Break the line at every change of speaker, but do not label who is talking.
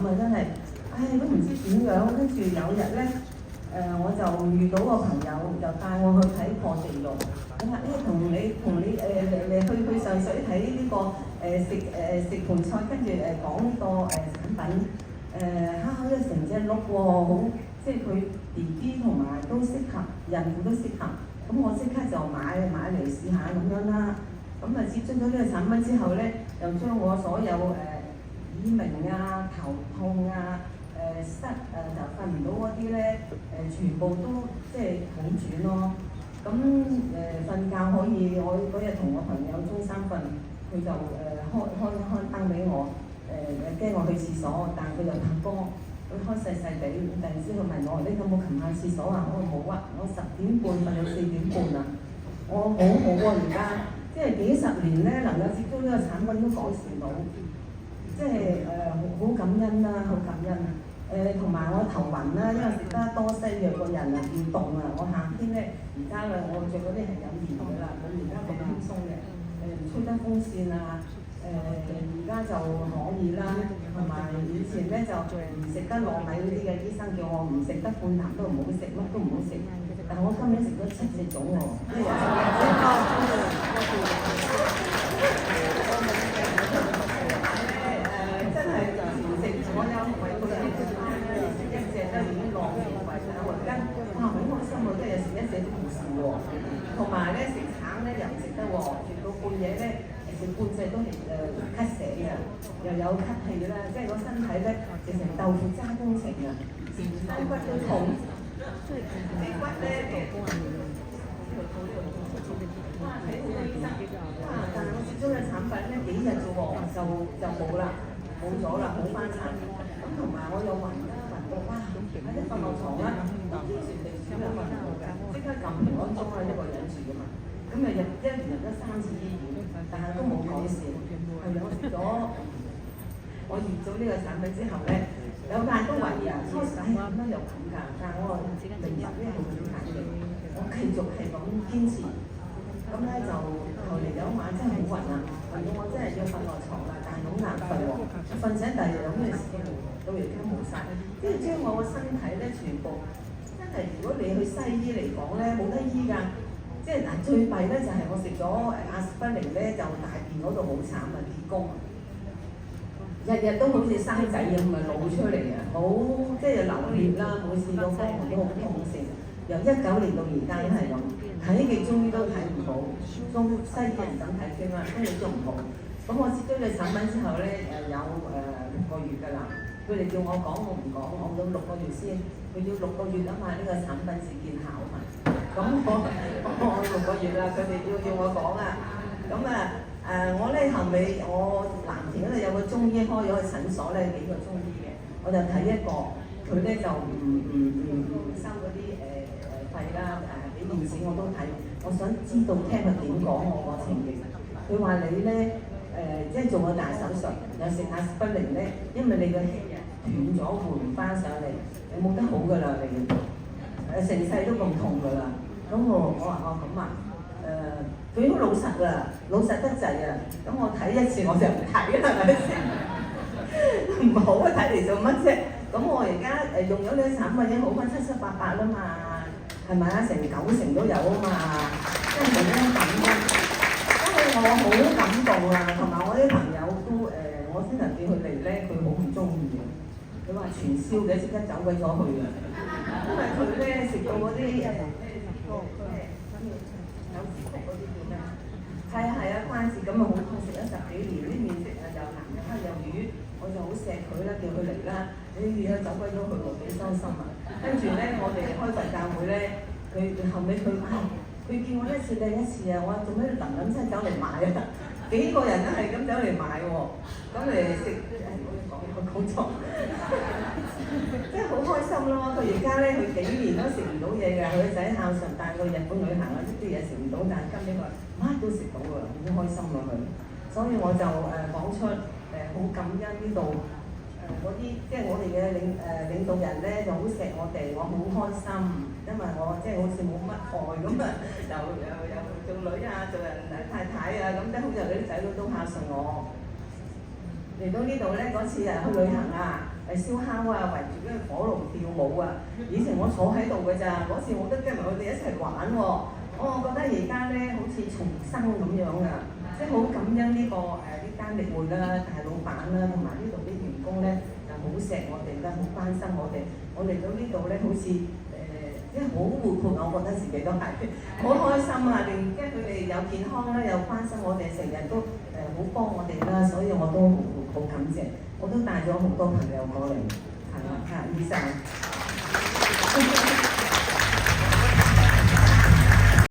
啊，真係，唉都唔知點樣。跟住有日咧，我就遇到個朋友，就帶我去睇破地獄。佢話同你去上水睇呢個食盤菜，跟住講呢個產品，呢成隻鹿喎，好即係佢 BB 同埋都適合，孕婦都適合。咁我即刻就買嚟試下咁樣啦。咁啊接觸咗呢個產品之後咧，又將我所有耳鳴啊、頭痛啊、就瞓唔到嗰啲咧，全部都即係好轉咯。咁瞓覺可以，我嗰日同我朋友中三瞓，佢就開燈俾我，驚我去廁所，但係佢就拍波，佢開細細地，突然之間佢問我：你有冇擒下廁所啊？我話冇啊，我10點半瞓到4點半啊，我好好喎而家，即係幾十年咧能夠接觸呢個產品都改善到，即係好感恩啦，好感恩啊！同埋我頭暈啦，因為食得多西藥個人啊要凍啊，我夏天咧而家我着嗰啲係有棉嘅啦，冇而家咁輕鬆嘅，吹得風扇啊，而家就可以啦，同埋以前咧就唔食得糯米嗰啲嘅，醫生叫我唔食得半啖都唔好食，乜都唔好食，但我今日食咗7隻種喎，真係食所有維他命食一隻都已經浪費維他命跟，哇好開心喎！即係食一隻都冇事喎。同埋咧食橙咧又唔食得喎，食到半夜咧食半隻都咳死啊，又有咳氣啦，即係個身體咧直成豆腐渣工程啊，成身骨都痛，啲骨咧哇睇好多醫生，哇！但係我接觸嘅產品咧幾日啫喎，就冇啦。冇咗啦，冇翻曬。咁同埋我有暈到，哇！喺啲瞓落床啦，天旋地轉又暈到㗎，即刻撳平安鐘啦，一個人住㗎嘛。咁啊一年入咗3次醫院，但係都冇改善。係我食咗，我驗咗呢個產品之後咧，有間都懷疑啊，初時點解又咁㗎？但係我明白呢係點解嘅，我繼續係咁堅持。咁咧就後嚟有一晚真係好暈啊，暈到我真係要瞓落床啦，但係好難瞓喎。瞓醒第二日有咩事都冇，到而家冇晒。跟住將我個身體咧全部真係，如果你去西醫嚟講咧冇得醫㗎。即係嗱最弊咧就係我食咗阿司匹靈咧，就大便嗰度好慘啊，結宮，日日都好似生仔咁啊露出嚟啊，好即係流血啦，每次個肛門都好痛成。由19年到而家都係咁，睇極中醫都睇唔到，中西醫人等睇經啦，跟住都唔好。咁我接咗呢個產品之後咧，有6個月㗎啦。佢哋叫我講，我唔講，我到6個月先。佢要6個月啊嘛，呢個產品至見效啊嘛。咁我6個月啦，佢哋要我講啊。咁我咧後尾我藍田嗰度有個中醫開咗個診所咧，幾個中醫嘅，我就睇一個，佢咧就唔收嗰啲費啦，俾電子我都睇，我想知道聽佢點講我個情形。佢話你咧即係做個大手術，有食阿司匹靈咧，因為你個氣啊斷咗，換唔翻上嚟，你冇得好㗎啦，你成世都咁痛㗎啦。咁我話咁啊，佢好老實啊，老實得滯啊。咁我睇一次我就唔睇啦，係咪先？唔好啊，睇嚟做乜啫？咁我而家用咗呢個產品已經好翻7、7、8、8啦嘛，係咪啊？成90成都有啊嘛，真係好感動。因為我好感動啊，同埋我啲朋友都我先頭叫佢嚟咧，佢好唔中意嘅。佢話傳銷嘅，即刻走鬼咗去啊！因為佢咧食到嗰啲有支曲嗰啲叫咩？係啊，關節咁啊好痛，食咗10幾年，啲面色啊又藍又黑又瘀。我就好錫佢啦，叫佢嚟啦。你而家走鬼咗佢喎，幾傷心啊！跟住咧，我哋開佛教會咧，佢後尾佢見我一次一次啊！我話做咩突然間走嚟買啊？幾個人都係咁走嚟買喎，咁嚟食講錯，即係好開心咯！佢而家咧，佢幾年都食唔到嘢㗎，佢個仔孝順帶佢日本旅行啊，啲嘢食唔到，但係今年佢乜都食到㗎，好開心啊佢。所以我就講出好感恩呢度嗰啲，即係我哋嘅領導人咧就好錫我哋，我好開心，因為我即係好似冇乜愛咁啊，又做女啊，做人太太啊，咁即係好似嗰啲仔女都孝順我。嚟到呢度咧嗰次去旅行啊，燒烤啊，圍住嗰個火爐跳舞啊。以前我坐喺度㗎咋，嗰時我都跟埋佢哋一齊玩喎。我覺得而家咧好似重生咁樣啊，即係好感恩呢呢間力會啦、大老闆啦，同埋呢度啲員工咧又好錫我哋啦，好關心我哋。我嚟到呢度咧好似即係好活潑，我覺得自己都係好開心啊！即係佢哋有健康啦，又關心我哋，成日都好幫我哋啦，所以我都好感謝。我都帶咗好多朋友過嚟，係啦，以上。